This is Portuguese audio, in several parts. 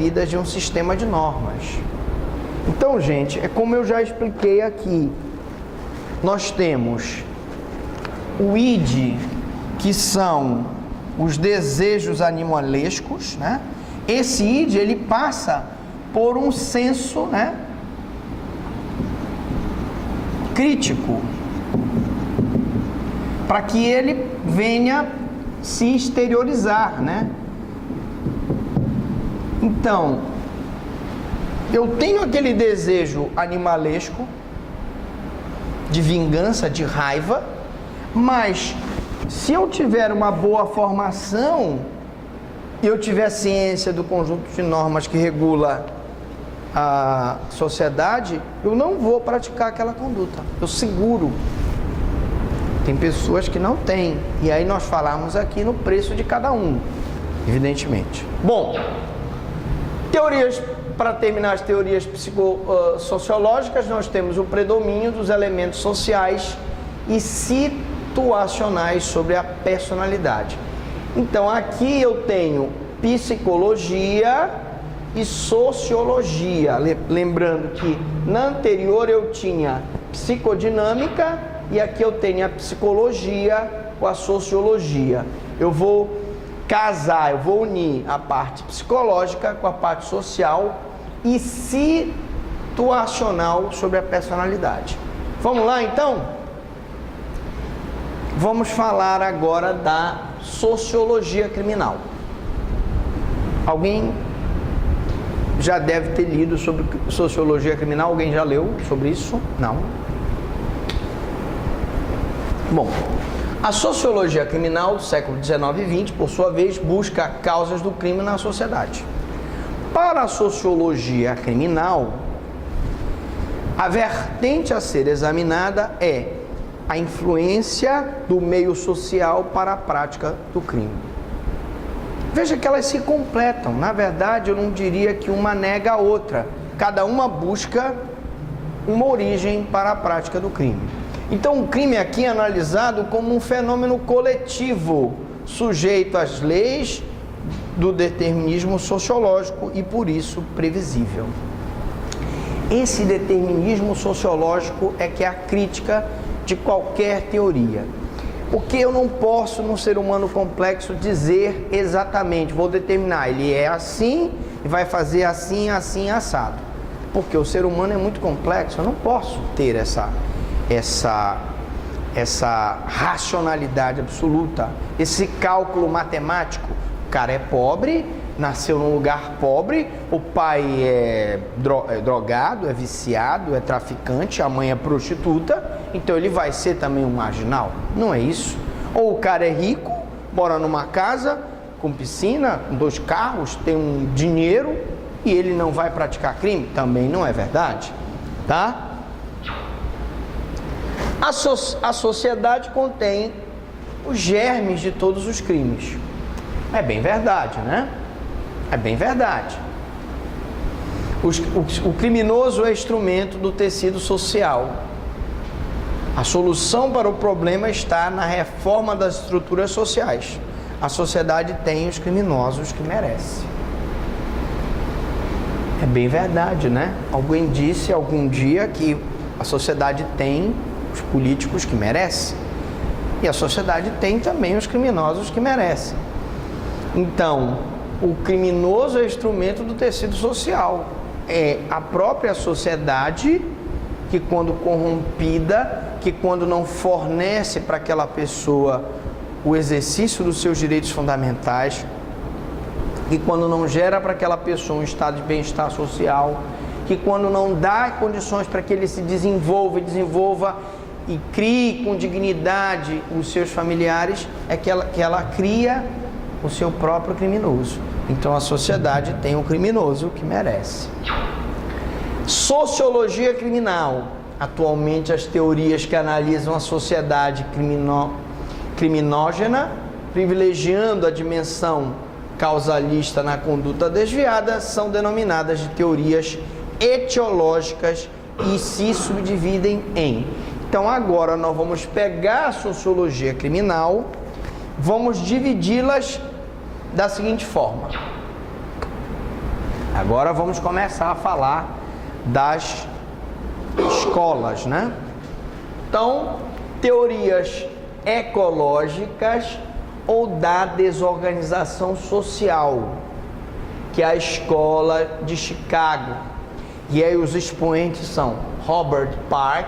pré-definidas de um sistema de normas. Então, gente, é como eu já expliquei aqui. Nós temos o id, que são os desejos animalescos, né? Esse id, ele passa por um senso, né, crítico, para que ele venha se exteriorizar, né? Então, eu tenho aquele desejo animalesco de vingança, de raiva, mas se eu tiver uma boa formação e eu tiver ciência do conjunto de normas que regula a sociedade, eu não vou praticar aquela conduta, eu seguro. Tem pessoas que não têm, e aí nós falamos aqui no preço de cada um, evidentemente. Bom, teorias, para terminar as teorias psicossociológicas, nós temos o predomínio dos elementos sociais e situacionais sobre a personalidade. Então aqui eu tenho psicologia e sociologia, lembrando que na anterior eu tinha psicodinâmica e aqui eu tenho a psicologia com a sociologia. Eu vou casar, eu vou unir a parte psicológica com a parte social e situacional sobre a personalidade. Vamos lá então? Vamos falar agora da sociologia criminal. Alguém já deve ter lido sobre sociologia criminal? Alguém já leu sobre isso? Não? Bom, a sociologia criminal do século XIX e XX, por sua vez, busca causas do crime na sociedade. Para a sociologia criminal, a vertente a ser examinada é a influência do meio social para a prática do crime. Veja que elas se completam. Na verdade, eu não diria que uma nega a outra. Cada uma busca uma origem para a prática do crime. Então, o crime aqui é analisado como um fenômeno coletivo, sujeito às leis do determinismo sociológico e, por isso, previsível. Esse determinismo sociológico é que é a crítica de qualquer teoria. Porque eu não posso, num ser humano complexo, dizer exatamente, vou determinar, ele é assim e vai fazer assim, assim, assado. Porque o ser humano é muito complexo, eu não posso ter essa racionalidade absoluta, esse cálculo matemático. O cara é pobre, nasceu num lugar pobre, o pai é drogado, é viciado, é traficante, a mãe é prostituta, então ele vai ser também um marginal? Não é isso. Ou o cara é rico, mora numa casa com piscina, com 2 carros, tem um dinheiro e ele não vai praticar crime? Também não é verdade, tá? A sociedade contém os germes de todos os crimes. É bem verdade, né? É bem verdade. O criminoso é instrumento do tecido social. A solução para o problema está na reforma das estruturas sociais. A sociedade tem os criminosos que merece. É bem verdade, né? Alguém disse algum dia que a sociedade tem os políticos que merecem. E a sociedade tem também os criminosos que merecem. Então, o criminoso é instrumento do tecido social. É a própria sociedade que, quando corrompida, que quando não fornece para aquela pessoa o exercício dos seus direitos fundamentais, que quando não gera para aquela pessoa um estado de bem-estar social, que quando não dá condições para que ele se desenvolva e crie com dignidade os seus familiares, é que ela cria o seu próprio criminoso. Então a sociedade tem o criminoso que merece. Sociologia criminal. Atualmente as teorias que analisam a sociedade criminógena, privilegiando a dimensão causalista na conduta desviada, são denominadas de teorias etiológicas e se subdividem em. Então agora nós vamos pegar a sociologia criminal, vamos dividi-las da seguinte forma. Agora vamos começar a falar das escolas, né? Então, teorias ecológicas ou da desorganização social, que é a escola de Chicago. E aí os expoentes são Robert Park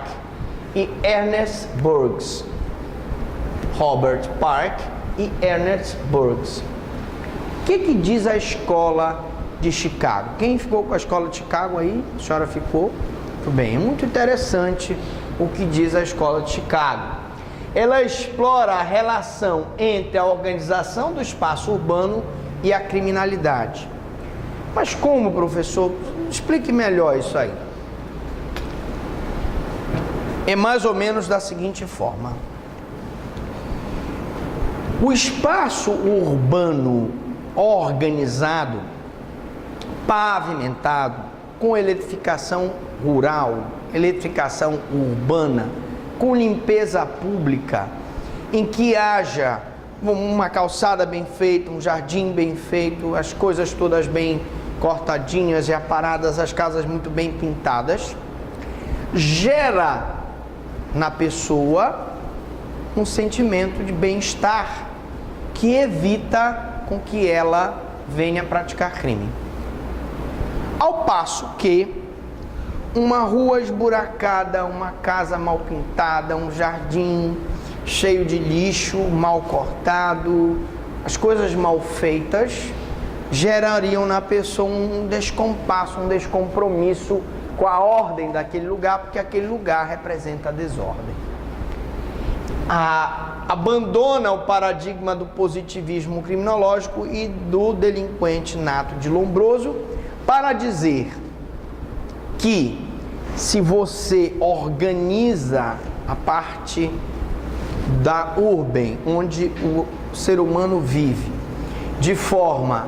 e Ernest Burns. Robert Park e Ernest Burns. O que diz a escola de Chicago? Quem ficou com a escola de Chicago aí? A senhora ficou? Muito bem, é muito interessante o que diz a escola de Chicago. Ela explora a relação entre a organização do espaço urbano e a criminalidade. Mas como, professor? Explique melhor isso aí. É mais ou menos da seguinte forma. O espaço urbano organizado, pavimentado, com eletrificação rural, eletrificação urbana, com limpeza pública, em que haja uma calçada bem feita, um jardim bem feito, as coisas todas bem cortadinhas e aparadas, as casas muito bem pintadas, gera na pessoa um sentimento de bem-estar que evita com que ela venha praticar crime. Ao passo que uma rua esburacada, uma casa mal pintada, um jardim cheio de lixo, mal cortado, as coisas mal feitas, gerariam na pessoa um descompasso, um descompromisso com a ordem daquele lugar, porque aquele lugar representa a desordem. Abandona o paradigma do positivismo criminológico e do delinquente nato de Lombroso para dizer que se você organiza a parte da urbe, onde o ser humano vive, de forma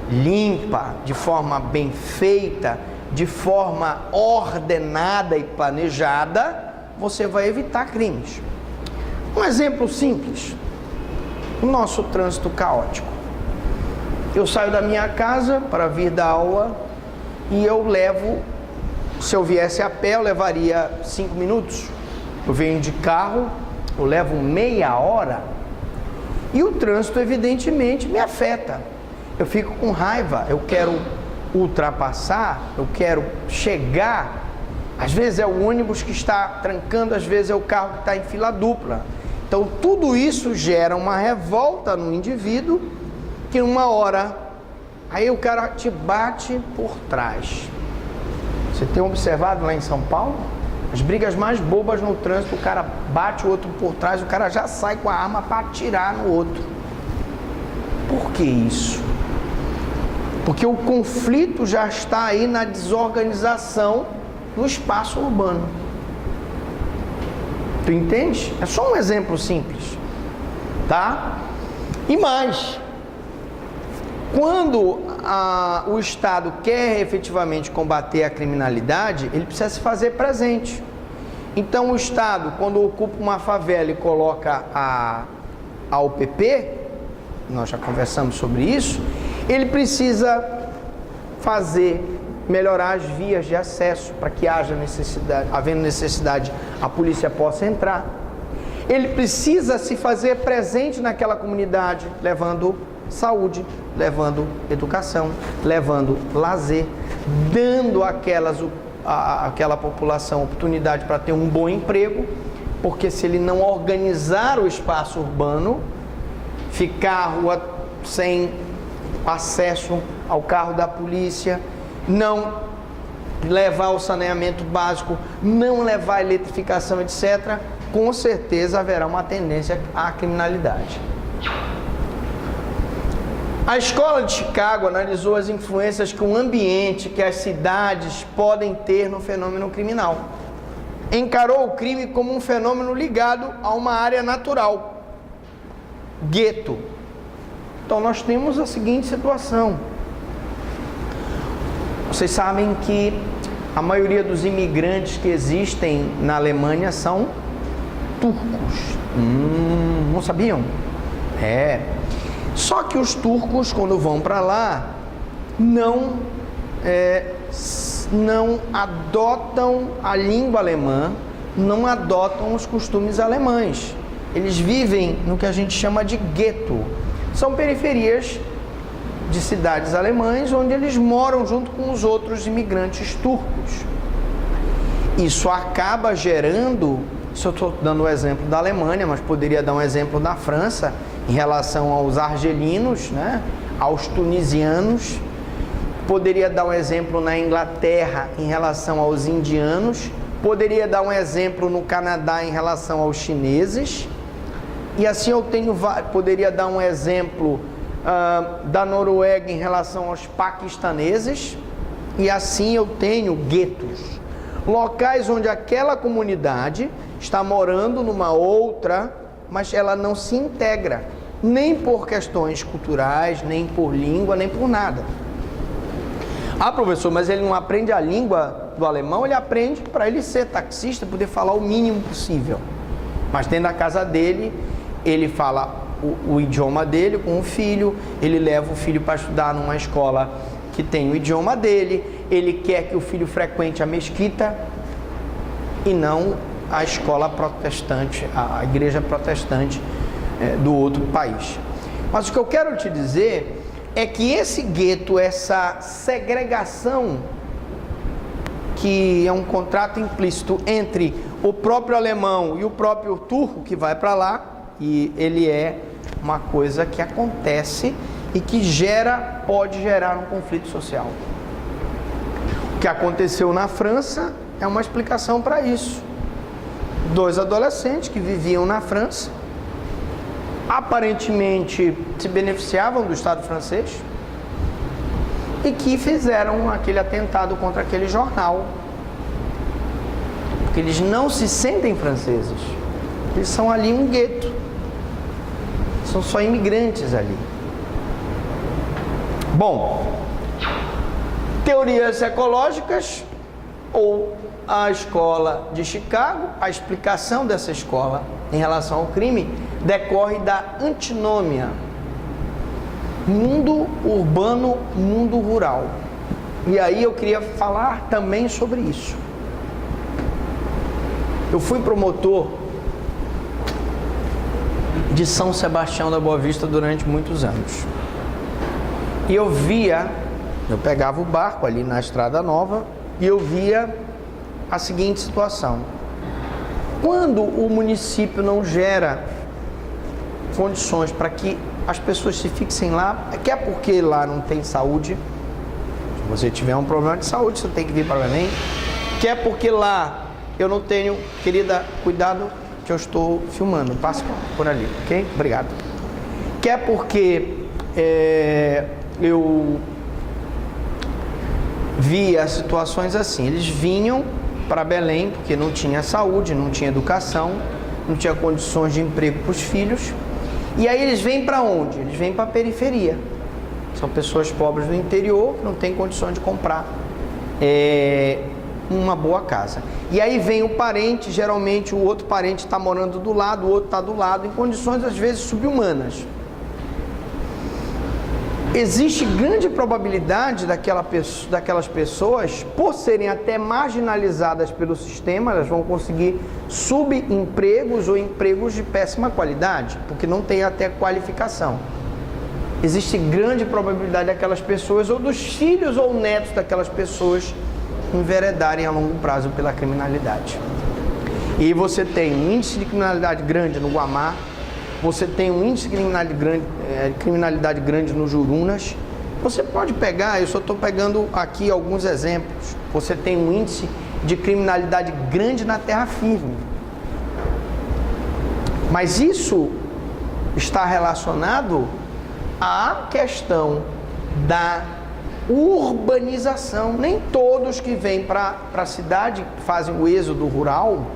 limpa, de forma bem feita, de forma ordenada e planejada, você vai evitar crimes. Um exemplo simples, o nosso trânsito caótico. Eu saio da minha casa para vir da aula e eu levo, se eu viesse a pé, eu levaria 5 minutos. Eu venho de carro, eu levo meia hora. E o trânsito, evidentemente, me afeta. Eu fico com raiva, eu quero ultrapassar, eu quero chegar. Às vezes é o ônibus que está trancando, às vezes é o carro que está em fila dupla. Então, tudo isso gera uma revolta no indivíduo, que uma hora, aí o cara te bate por trás. Você tem observado lá em São Paulo? As brigas mais bobas no trânsito, o cara bate o outro por trás, o cara já sai com a arma para atirar no outro. Por que isso? Porque o conflito já está aí na desorganização no espaço urbano. Tu entende? É só um exemplo simples, tá? E mais, quando o Estado quer efetivamente combater a criminalidade, ele precisa se fazer presente. Então o Estado, quando ocupa uma favela e coloca a UPP, nós já conversamos sobre isso, ele precisa melhorar as vias de acesso para que havendo necessidade, a polícia possa entrar. Ele precisa se fazer presente naquela comunidade, levando saúde, levando educação, levando lazer, dando àquela população oportunidade para ter um bom emprego, porque se ele não organizar o espaço urbano, ficar a rua sem acesso ao carro da polícia, não levar o saneamento básico, não levar a eletrificação, etc., com certeza haverá uma tendência à criminalidade. A escola de Chicago analisou as influências que o ambiente, que as cidades podem ter no fenômeno criminal. Encarou o crime como um fenômeno ligado a uma área natural, gueto. Então nós temos a seguinte situação. Vocês sabem que a maioria dos imigrantes que existem na Alemanha são turcos. Não sabiam? Só que os turcos, quando vão para lá, não não adotam a língua alemã, não adotam os costumes alemães. Eles vivem no que a gente chama de gueto. São periferias de cidades alemãs onde eles moram junto com os outros imigrantes turcos. Isso acaba gerando, se eu estou dando o exemplo da Alemanha, mas poderia dar um exemplo da França, em relação aos argelinos, né, aos tunisianos. Poderia dar um exemplo na Inglaterra em relação aos indianos. Poderia dar um exemplo no Canadá em relação aos chineses. E assim poderia dar um exemplo da Noruega em relação aos paquistaneses. E assim eu tenho guetos, locais onde aquela comunidade está morando numa outra, mas ela não se integra, nem por questões culturais, nem por língua, nem por nada. Ah, professor, mas ele não aprende a língua do alemão? Ele aprende para ele ser taxista, poder falar o mínimo possível. Mas dentro da casa dele, ele fala o idioma dele com o filho, ele leva o filho para estudar numa escola que tem o idioma dele, ele quer que o filho frequente a mesquita e não a escola protestante, a igreja protestante do outro país. Mas o que eu quero te dizer é que esse gueto, essa segregação, que é um contrato implícito entre o próprio alemão e o próprio turco que vai para lá, e ele é uma coisa que acontece e que pode gerar um conflito social. O que aconteceu na França é uma explicação para isso. 2 adolescentes que viviam na França, aparentemente se beneficiavam do Estado francês e que fizeram aquele atentado contra aquele jornal, porque eles não se sentem franceses, eles são ali um gueto, são só imigrantes ali. Bom, teorias ecológicas ou a escola de Chicago, a explicação dessa escola em relação ao crime decorre da antinômia mundo urbano, mundo rural. E aí eu queria falar também sobre isso. Eu fui promotor de São Sebastião da Boa Vista durante muitos anos. E eu pegava o barco ali na Estrada Nova e eu via a seguinte situação: quando o município não gera condições para que as pessoas se fixem lá, quer porque lá não tem saúde, se você tiver um problema de saúde, você tem que vir para Belém, quer porque lá eu não tenho, querida, cuidado que eu estou filmando, passe por ali, ok? Obrigado. Quer porque eu via situações assim, eles vinham para Belém porque não tinha saúde, não tinha educação, não tinha condições de emprego para os filhos. E aí eles vêm para onde? Eles vêm para a periferia. São pessoas pobres do interior que não têm condições de comprar uma boa casa. E aí vem o parente, geralmente o outro parente está morando do lado, o outro está do lado, em condições às vezes subhumanas. Existe grande probabilidade daquelas pessoas, por serem até marginalizadas pelo sistema, elas vão conseguir subempregos ou empregos de péssima qualidade, porque não tem até qualificação. Existe grande probabilidade daquelas pessoas, ou dos filhos ou netos daquelas pessoas, enveredarem a longo prazo pela criminalidade. E você tem um índice de criminalidade grande no Guamá, você tem um índice de criminalidade grande no Jurunas. Você pode pegar, eu só estou pegando aqui alguns exemplos. Você tem um índice de criminalidade grande na terra firme. Mas isso está relacionado à questão da urbanização. Nem todos que vêm para a cidade, que fazem o êxodo rural,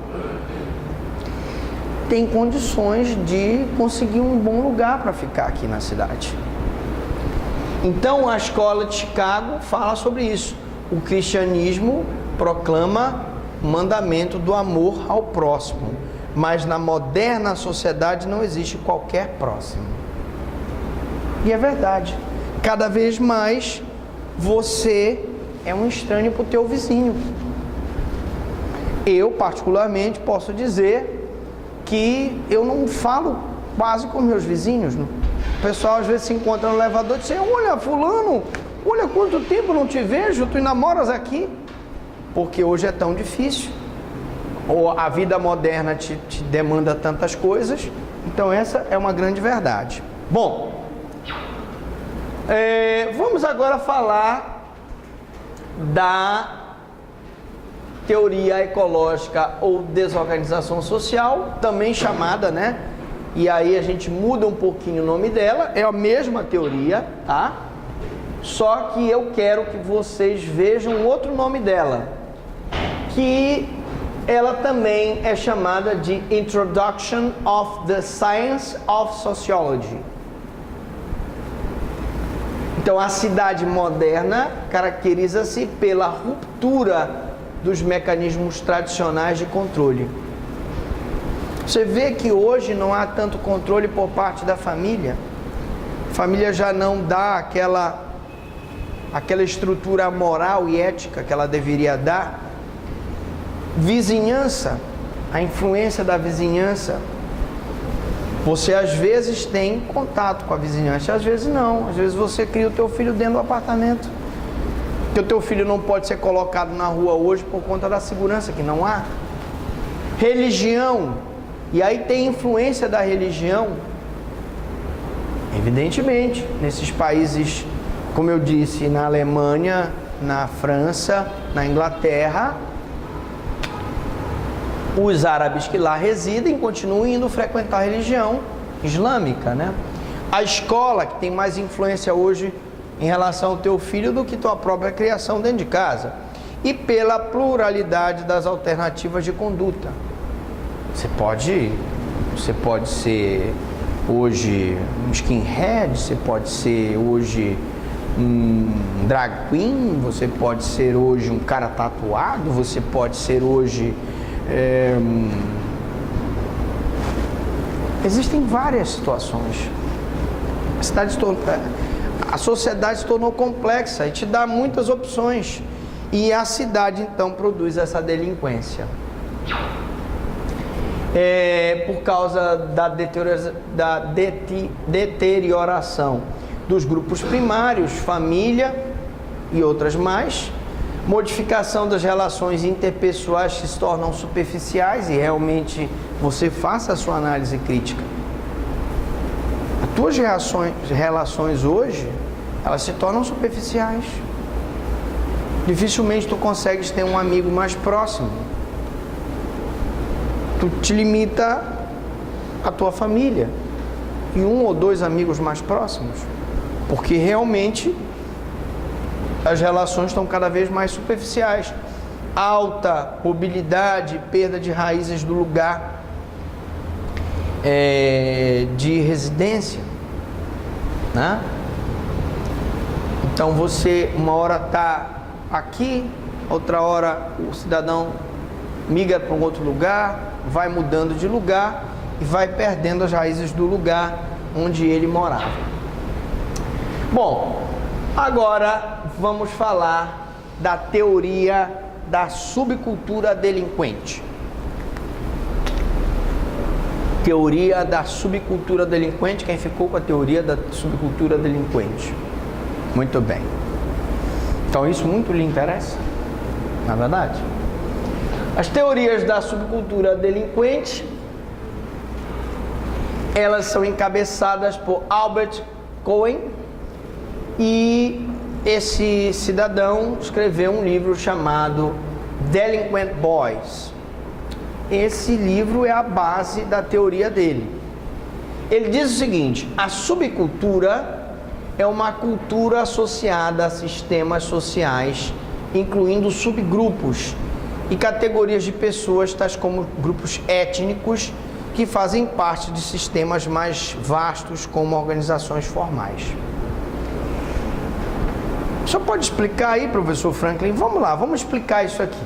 tem condições de conseguir um bom lugar para ficar aqui na cidade. Então a escola de Chicago fala sobre isso. O cristianismo proclama o mandamento do amor ao próximo, mas na moderna sociedade não existe qualquer próximo. E é verdade. Cada vez mais você é um estranho para o teu vizinho. Eu, particularmente, posso dizer que eu não falo quase com meus vizinhos. O pessoal às vezes se encontra no elevador e diz: olha, fulano, olha quanto tempo não te vejo, tu namoras aqui. Porque hoje é tão difícil, ou a vida moderna te demanda tantas coisas. Então essa é uma grande verdade. Bom, vamos agora falar da teoria ecológica ou desorganização social, também chamada, né? E aí a gente muda um pouquinho o nome dela, é a mesma teoria, tá? Só que eu quero que vocês vejam outro nome dela, que ela também é chamada de Introduction of the Science of Sociology. Então a cidade moderna caracteriza-se pela ruptura dos mecanismos tradicionais de controle. Você vê que hoje não há tanto controle por parte da família. A família já não dá aquela estrutura moral e ética que ela deveria dar. Vizinhança, a influência da vizinhança. Você às vezes tem contato com a vizinhança, às vezes não. Às vezes você cria o teu filho dentro do apartamento. Porque o teu filho não pode ser colocado na rua hoje por conta da segurança que não há. Religião. E aí tem influência da religião. Evidentemente, nesses países, como eu disse, na Alemanha, na França, na Inglaterra, os árabes que lá residem continuam indo frequentar a religião islâmica, né? A escola, que tem mais influência hoje em relação ao teu filho do que tua própria criação dentro de casa. E pela pluralidade das alternativas de conduta. Você pode ser hoje um skinhead, você pode ser hoje um drag queen, você pode ser hoje um cara tatuado, você pode ser hoje... Existem várias situações. A sociedade se tornou complexa e te dá muitas opções. E a cidade então produz essa delinquência. Por causa da deterioração dos grupos primários, família e outras mais, modificação das relações interpessoais que se tornam superficiais, e realmente você faça a sua análise crítica. As tuas relações hoje, elas se tornam superficiais. Dificilmente tu consegues ter um amigo mais próximo. Tu te limita à tua família e um ou dois amigos mais próximos, porque realmente as relações estão cada vez mais superficiais. Alta mobilidade, perda de raízes do lugar de residência, né? Então você uma hora está aqui, outra hora o cidadão migra para um outro lugar, vai mudando de lugar e vai perdendo as raízes do lugar onde ele morava. Bom, agora vamos falar da teoria da subcultura delinquente. Teoria da subcultura delinquente. Quem ficou com a teoria da subcultura delinquente? Muito bem. Então isso muito lhe interessa, na verdade? As teorias da subcultura delinquente, elas são encabeçadas por Albert Cohen, e esse cidadão escreveu um livro chamado Delinquent Boys. Esse livro é a base da teoria dele. Ele diz o seguinte: a subcultura é uma cultura associada a sistemas sociais, incluindo subgrupos e categorias de pessoas, tais como grupos étnicos, que fazem parte de sistemas mais vastos, como organizações formais. O senhor pode explicar aí, professor Franklin? Vamos lá, vamos explicar isso aqui.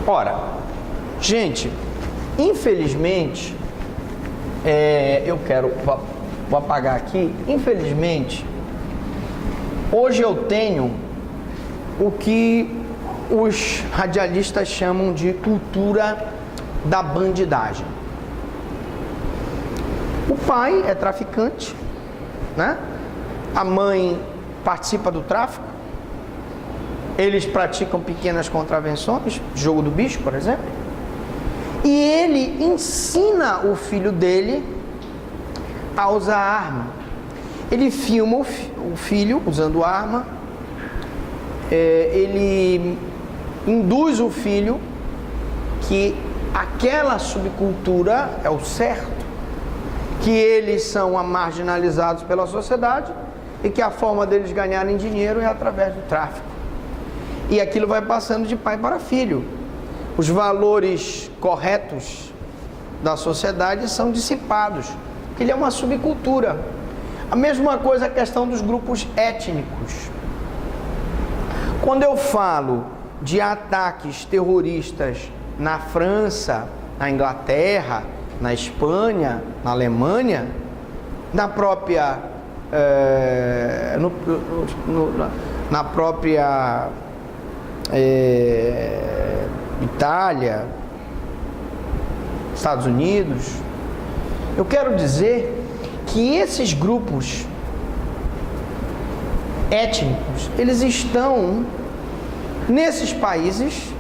Ora, gente, infelizmente, vou apagar aqui. Infelizmente, hoje eu tenho o que os radialistas chamam de cultura da bandidagem. O pai é traficante, né? A mãe participa do tráfico, eles praticam pequenas contravenções, jogo do bicho, por exemplo, e ele ensina o filho dele a usar arma. Ele filma o filho usando arma, ele induz o filho que aquela subcultura é o certo, que eles são marginalizados pela sociedade e que a forma deles ganharem dinheiro é através do tráfico. E aquilo vai passando de pai para filho. Os valores corretos da sociedade são dissipados, porque ele é uma subcultura. A mesma coisa a questão dos grupos étnicos. Quando eu falo de ataques terroristas na França, na Inglaterra, na Espanha, na Alemanha, na própria Itália, Estados Unidos, eu quero dizer que esses grupos étnicos, eles estão nesses países,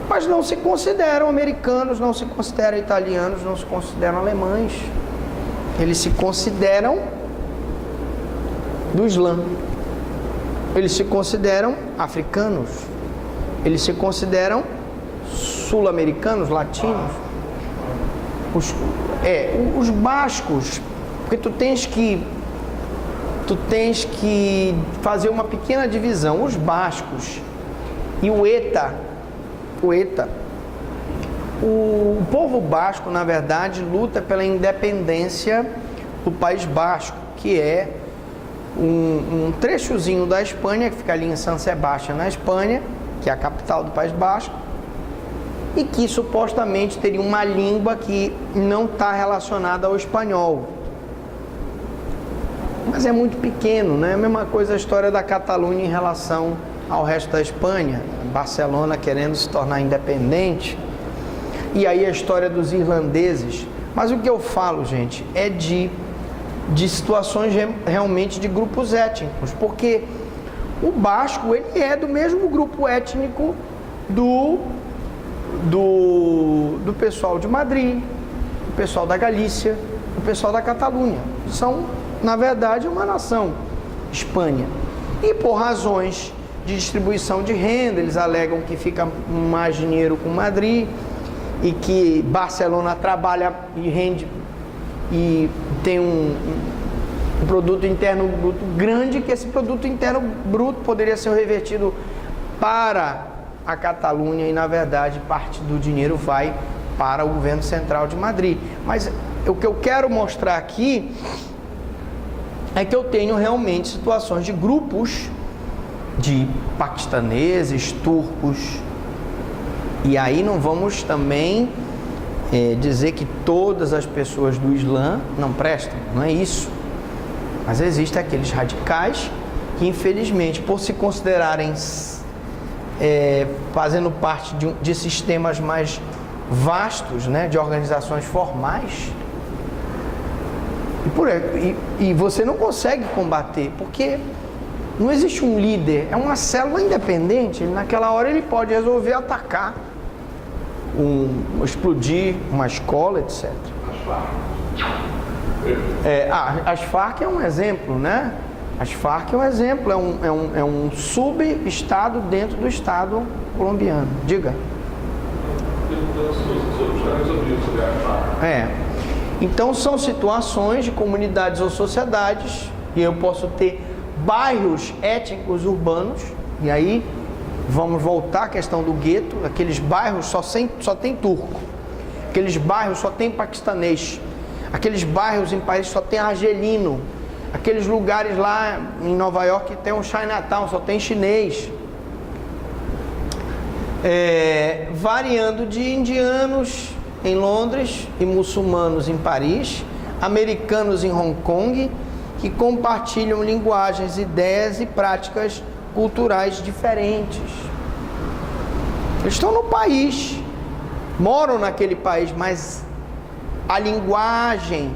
mas não se consideram americanos, não se consideram italianos, não se consideram alemães. Eles se consideram do Islã. Eles se consideram africanos. Eles se consideram sul-americanos, latinos. Os bascos, porque tu tens que fazer uma pequena divisão. Os bascos e o povo basco, na verdade, luta pela independência do País Basco, que é um trechozinho da Espanha, que fica ali em San Sebastián, na Espanha, que é a capital do País Basco, e que supostamente teria uma língua que não está relacionada ao espanhol. Mas é muito pequeno, né? É a mesma coisa a história da Catalunha em relação ao resto da Espanha, Barcelona querendo se tornar independente, e aí a história dos irlandeses. Mas o que eu falo, gente, é de situações realmente de grupos étnicos, porque o basco, ele é do mesmo grupo étnico do pessoal de Madrid, do pessoal da Galícia, do pessoal da Catalunha. São, na verdade, uma nação, Espanha. E por razões de distribuição de renda, eles alegam que fica mais dinheiro com Madrid e que Barcelona trabalha e rende e tem um produto interno bruto grande, que esse produto interno bruto poderia ser revertido para a Catalunha e, na verdade, parte do dinheiro vai para o governo central de Madrid. Mas o que eu quero mostrar aqui é que eu tenho realmente situações de grupos de paquistaneses, turcos, e aí não vamos também dizer que todas as pessoas do Islã não prestam, não é isso. Mas existem aqueles radicais que, infelizmente, por se considerarem fazendo parte de sistemas mais vastos, né, de organizações formais, e você não consegue combater, porque não existe um líder, é uma célula independente. Naquela hora ele pode resolver atacar, explodir uma escola, etc. As Farc é um exemplo, né? As Farc é um exemplo, é um sub-estado dentro do Estado colombiano. Diga. Então são situações de comunidades ou sociedades, e eu posso ter bairros étnicos urbanos, e aí vamos voltar à questão do gueto. Aqueles bairros só tem turco, aqueles bairros só tem paquistanês, aqueles bairros em Paris só tem argelino, aqueles lugares lá em Nova York tem um Chinatown, só tem chinês, variando de indianos em Londres e muçulmanos em Paris, americanos em Hong Kong, que compartilham linguagens, ideias e práticas culturais diferentes. Eles estão no país, moram naquele país, mas a linguagem,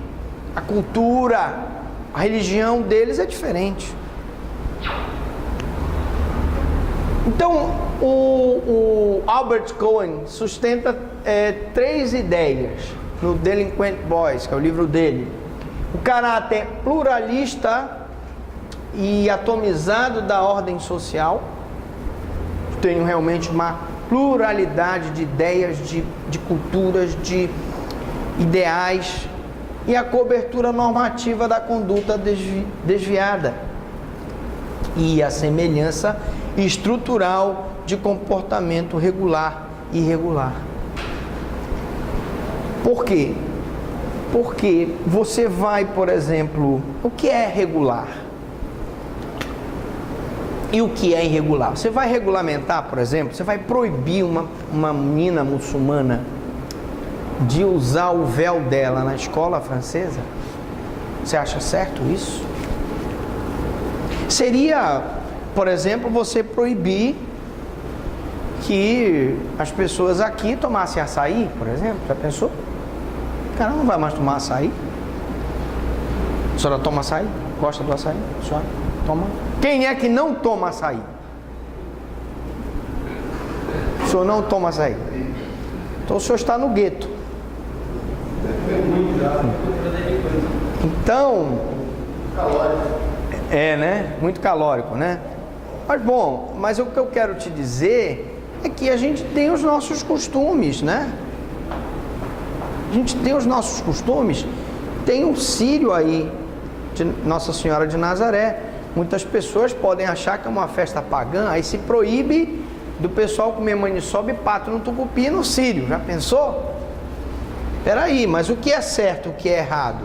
a cultura, a religião deles é diferente. Então, o Albert Cohen sustenta 3 ideias no Delinquent Boys, que é o livro dele. O caráter pluralista e atomizado da ordem social. Tenho realmente uma pluralidade de ideias, de culturas, de ideais, e a cobertura normativa da conduta desviada e a semelhança estrutural de comportamento regular e irregular. Por quê? Porque você vai, por exemplo, o que é regular e o que é irregular? Você vai regulamentar, por exemplo, você vai proibir uma menina muçulmana de usar o véu dela na escola francesa? Você acha certo isso? Seria, por exemplo, você proibir que as pessoas aqui tomassem açaí, por exemplo. Já pensou? O cara não vai mais tomar açaí. A senhora toma açaí? Gosta do açaí? A senhora toma? Quem é que não toma açaí? O senhor não toma açaí. Então o senhor está no gueto. Então, né? Muito calórico, né? Mas bom, mas o que eu quero te dizer é que a gente tem os nossos costumes, né? A gente tem os nossos costumes. Tem um círio aí de Nossa Senhora de Nazaré. Muitas pessoas podem achar que é uma festa pagã, aí se proíbe do pessoal comer maniçoba e pato no tucupi no círio. Já pensou? Peraí, mas o que é certo, o que é errado?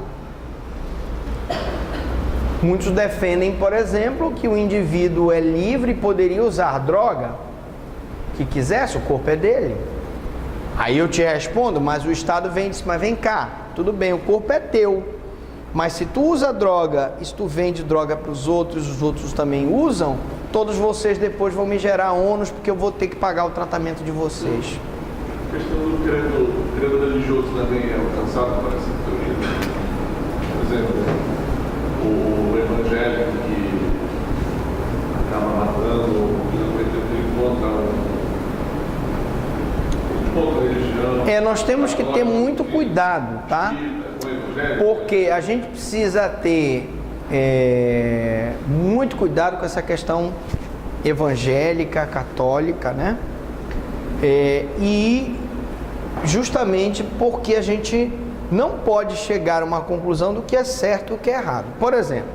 Muitos defendem, por exemplo, que o indivíduo é livre e poderia usar droga que quisesse, o corpo é dele. Aí eu te respondo, mas o Estado vem e diz, mas vem cá, tudo bem, o corpo é teu, mas se tu usa droga e se tu vende droga para os outros também usam, todos vocês depois vão me gerar ônus porque eu vou ter que pagar o tratamento de vocês. A questão do credo religioso também é alcançado por essa teoria. Por exemplo, o evangélico que acaba matando ou contra a religião. Nós temos que ter muito cuidado, tá? Porque a gente precisa ter muito cuidado com essa questão evangélica, católica, né? E justamente porque a gente não pode chegar a uma conclusão do que é certo e o que é errado. Por exemplo,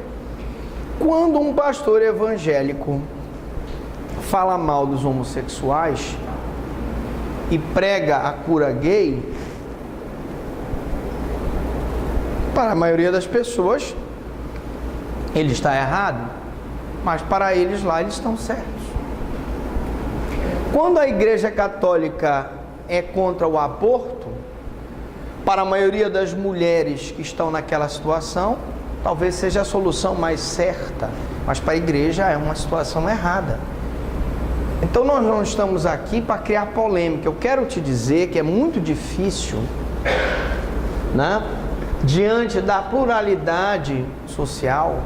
quando um pastor evangélico fala mal dos homossexuais e prega a cura gay, para a maioria das pessoas ele está errado, mas para eles lá eles estão certos. Quando a Igreja Católica é contra o aborto, para a maioria das mulheres que estão naquela situação, talvez seja a solução mais certa, mas para a igreja é uma situação errada. Então nós não estamos aqui para criar polêmica. Eu quero te dizer que é muito difícil, né? Diante da pluralidade social,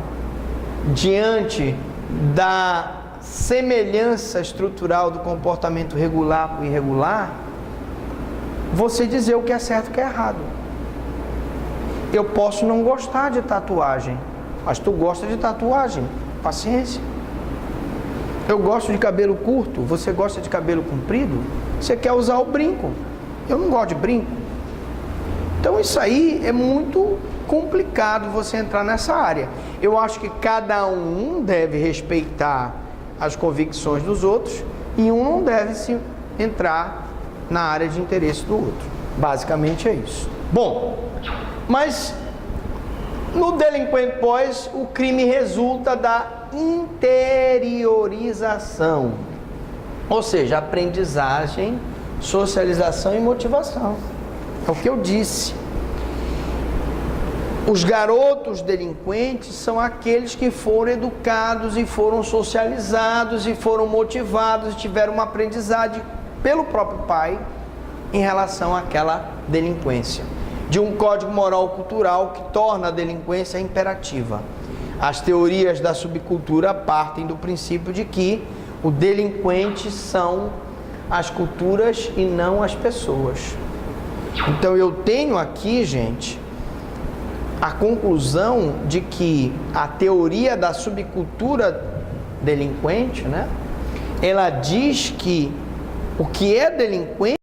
diante da semelhança estrutural do comportamento regular com irregular, você dizer o que é certo e o que é errado. Eu posso não gostar de tatuagem, mas tu gosta de tatuagem, paciência. Eu gosto de cabelo curto, você gosta de cabelo comprido, você quer usar o brinco, eu não gosto de brinco. Então isso aí é muito complicado você entrar nessa área. Eu acho que cada um deve respeitar as convicções dos outros e um não deve se entrar na área de interesse do outro. Basicamente é isso. Bom, mas no Delinquent Boys o crime resulta da interiorização, ou seja, aprendizagem, socialização e motivação. É o que eu disse. Os garotos delinquentes são aqueles que foram educados e foram socializados e foram motivados e tiveram uma aprendizagem pelo próprio pai em relação àquela delinquência, de um código moral cultural que torna a delinquência imperativa. As teorias da subcultura partem do princípio de que o delinquente são as culturas e não as pessoas. Então eu tenho aqui, gente, a conclusão de que a teoria da subcultura delinquente, né, ela diz que o que é delinquente